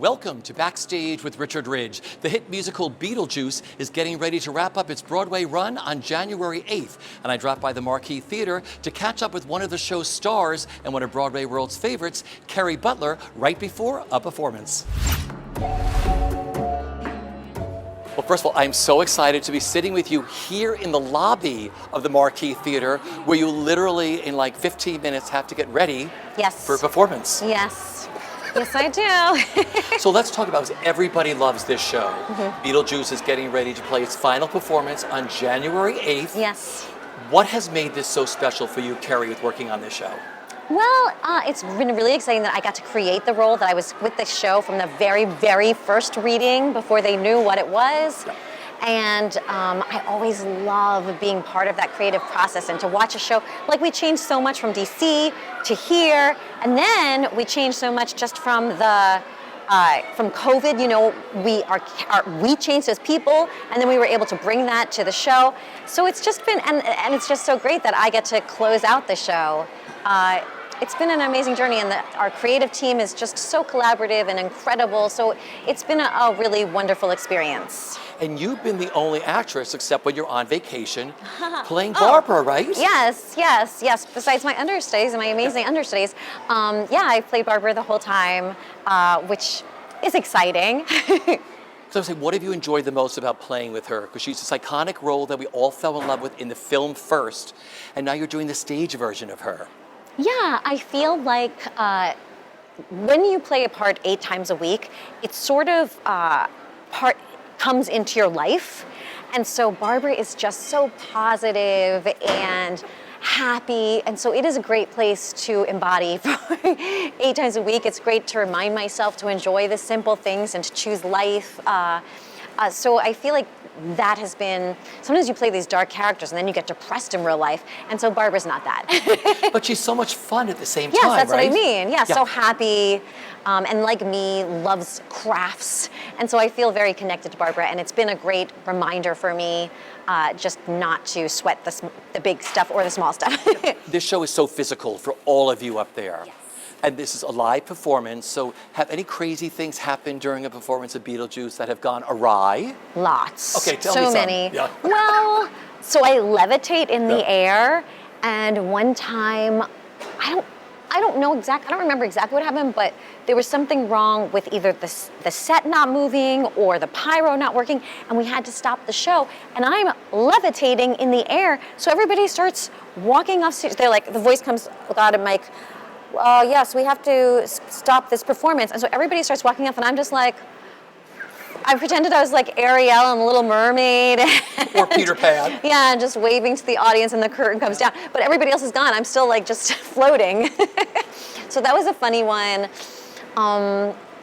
Welcome to Backstage with Richard Ridge. The hit musical Beetlejuice is getting ready to wrap up its Broadway run on January 8th. And I dropped by the Marquee Theater to catch up with one of the show's stars and one of BroadwayWorld's favorites, Kerry Butler, right before a performance. Well, first of all, I'm so excited to be sitting with you here in the lobby of the Marquee Theater, where you literally, in like 15 minutes, have to get ready for a performance. Yes. Yes, I do. So let's talk about it. Everybody loves this show. Beetlejuice is getting ready to play its final performance on January 8th. Yes. What has made this so special for you, Kerry, with working on this show? Well, it's been really exciting that I got to create the role, that I was with the show from the very, very first reading before they knew what it was. Yeah. And I always love being part of that creative process and to watch a show. Like, we changed so much from DC to here, and then we changed so much just from the from COVID. You know, we changed as people, and then we were able to bring that to the show. So it's just been, and it's just so great that I get to close out the show. It's been an amazing journey, and our creative team is just so collaborative and incredible. So it's been a really wonderful experience. And you've been the only actress, except when you're on vacation, playing Barbara, right? Yes. Besides my understudies and my amazing understudies, yeah, I played Barbara the whole time, which is exciting. So I was saying, what have you enjoyed the most about playing with her? Because she's this iconic role that we all fell in love with in the film first, and now you're doing the stage version of her. Yeah, I feel like when you play a part 8 times a week, it sort of comes into your life. And so Barbara is just so positive and happy. And so it is a great place to embody for 8 times a week. It's great to remind myself to enjoy the simple things and to choose life. So I feel like that has been, sometimes you play these dark characters and then you get depressed in real life, and so Barbara's not that. But she's so much fun at the same time, yes, that's right? what I mean. Yeah, so happy, and like me, loves crafts, and so I feel very connected to Barbara, and it's been a great reminder for me just not to sweat the big stuff or the small stuff. This show is so physical for all of you up there. Yes. And this is a live performance, so have any crazy things happened during a performance of Beetlejuice that have gone awry? Lots. Okay, tell me so some. many. Yeah. Well, so I levitate in the air, and one time, I don't remember exactly what happened, but there was something wrong with either the set not moving or the pyro not working, and we had to stop the show. And I'm levitating in the air, so everybody starts walking off stage. They're like, the voice comes without a mic. Yes, we have to stop this performance. And so everybody starts walking off, and I'm just like, I pretended I was like Ariel and the Little Mermaid. Or Peter Pan. Yeah, and just waving to the audience, and the curtain comes down. But everybody else is gone. I'm still like just floating. So that was a funny one.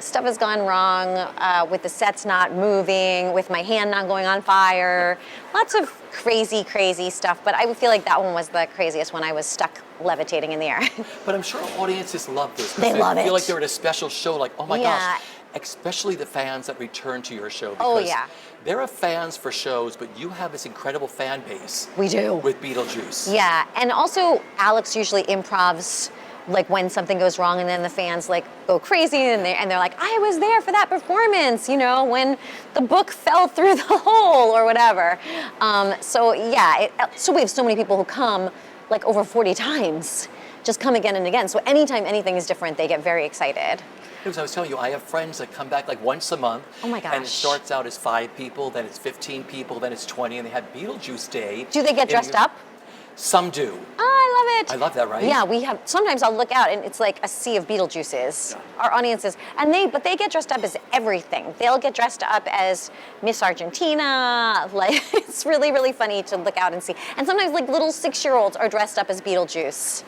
Stuff has gone wrong with the sets not moving, with my hand not going on fire. Lots of crazy stuff, but I would feel like that one was the craziest when I was stuck levitating in the air. But I'm sure audiences love this. They love it. Feel like they're at a special show, like, oh my Yeah. gosh. Especially the fans that return to your show. Oh, Because yeah. there are fans for shows, but you have this incredible fan base. We do. With Beetlejuice. Yeah, and also Alex usually improvs like when something goes wrong, and then the fans like go crazy, and they're like, I was there for that performance, you know, when the book fell through the hole or whatever. So yeah, so we have so many people who come like over 40 times, just come again and again. So anytime anything is different, they get very excited. Because I was telling you, I have friends that come back like once a month. Oh my gosh. And it starts out as 5 people, then it's 15 people, then it's 20, and they have Beetlejuice Day. Do they get dressed up? Some do. Oh, I love it. I love that, right? Yeah, we have, sometimes I'll look out and it's like a sea of Beetlejuices, our audiences, but they get dressed up as everything. They'll get dressed up as Miss Argentina, like, it's really funny to look out and see. And sometimes like little 6-year-olds are dressed up as Beetlejuice.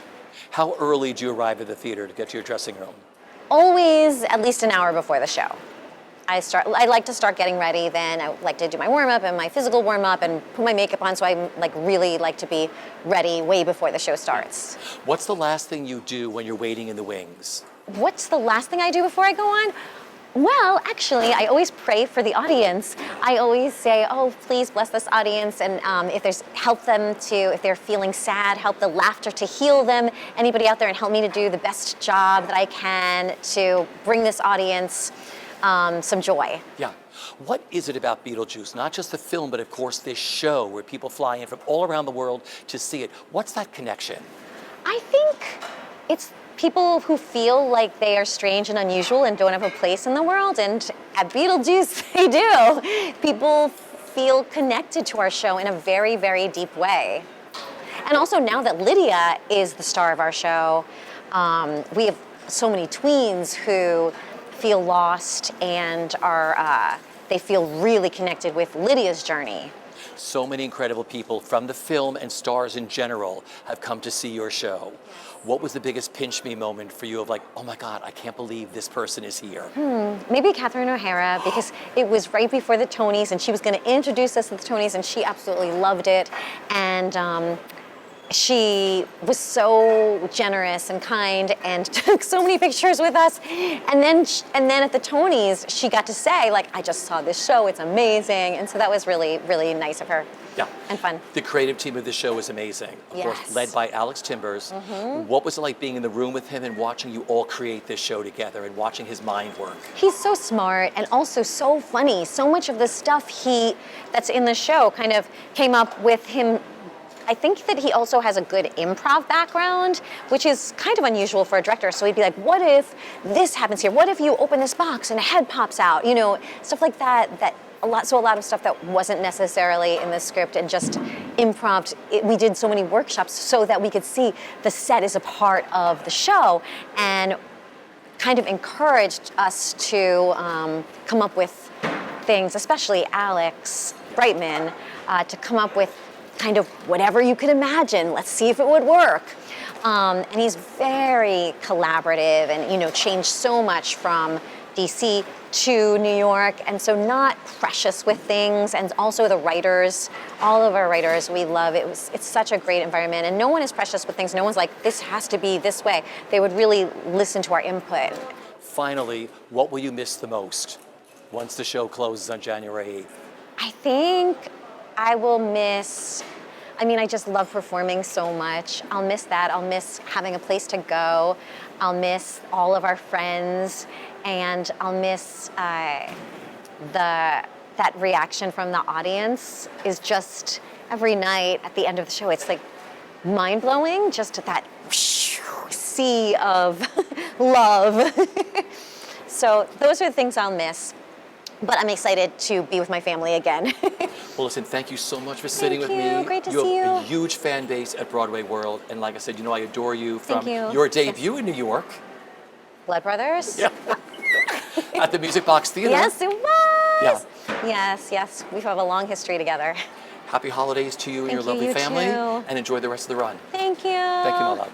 How early do you arrive at the theater to get to your dressing room? Always at least an hour before the show. I like to start getting ready then. I like to do my warm-up and my physical warm-up and put my makeup on, so I really like to be ready way before the show starts. What's the last thing you do when you're waiting in the wings? What's the last thing I do before I go on? Well, actually, I always pray for the audience. I always say, oh, please bless this audience, and help them if they're feeling sad, help the laughter to heal them. Anybody out there, and help me to do the best job that I can to bring this audience some joy. Yeah. What is it about Beetlejuice? Not just the film, but of course this show where people fly in from all around the world to see it. What's that connection? I think it's people who feel like they are strange and unusual and don't have a place in the world, and at Beetlejuice they do. People feel connected to our show in a very, very deep way. And also now that Lydia is the star of our show, we have so many tweens who feel lost and they feel really connected with Lydia's journey. So many incredible people from the film and stars in general have come to see your show. What was the biggest pinch me moment for you of like, oh my God, I can't believe this person is here? Maybe Catherine O'Hara, because it was right before the Tonys and she was going to introduce us to the Tonys and she absolutely loved it. And she was so generous and kind and took so many pictures with us. And then at the Tonys, she got to say, like, I just saw this show, it's amazing. And so that was really, really nice of her. Yeah. And fun. The creative team of the show is amazing. Of course, led by Alex Timbers. What was it like being in the room with him and watching you all create this show together and watching his mind work? He's so smart and also so funny. So much of the stuff that's in the show kind of came up with him. I think that he also has a good improv background, which is kind of unusual for a director. So he'd be like, what if this happens here? What if you open this box and a head pops out? You know, stuff like that. A lot of stuff that wasn't necessarily in the script and just improv. We did so many workshops so that we could see the set is a part of the show and kind of encouraged us to come up with things, especially Alex Brightman, to come up with kind of whatever you could imagine. Let's see if it would work. And he's very collaborative and, you know, changed so much from DC to New York, and so not precious with things. And also the writers, all of our writers, we love it. It's such a great environment, and no one is precious with things. No one's like, this has to be this way. They would really listen to our input. Finally, what will you miss the most once the show closes on January 8th? I think I will miss, I just love performing so much. I'll miss that. I'll miss having a place to go. I'll miss all of our friends, and I'll miss that reaction from the audience is just every night at the end of the show. It's like mind-blowing, just that sea of love. So those are the things I'll miss. But I'm excited to be with my family again. Well, listen, thank you so much for sitting with me. Thank you. Great to see you. You have a huge fan base at Broadway World. And like I said, you know I adore you from you. your debut in New York. Blood Brothers? Yeah. At the Music Box Theater. Yes, it was. Yeah. Yes. We have a long history together. Happy holidays to you and your Thank you, lovely you family. too. And enjoy the rest of the run. Thank you. Thank you, my love.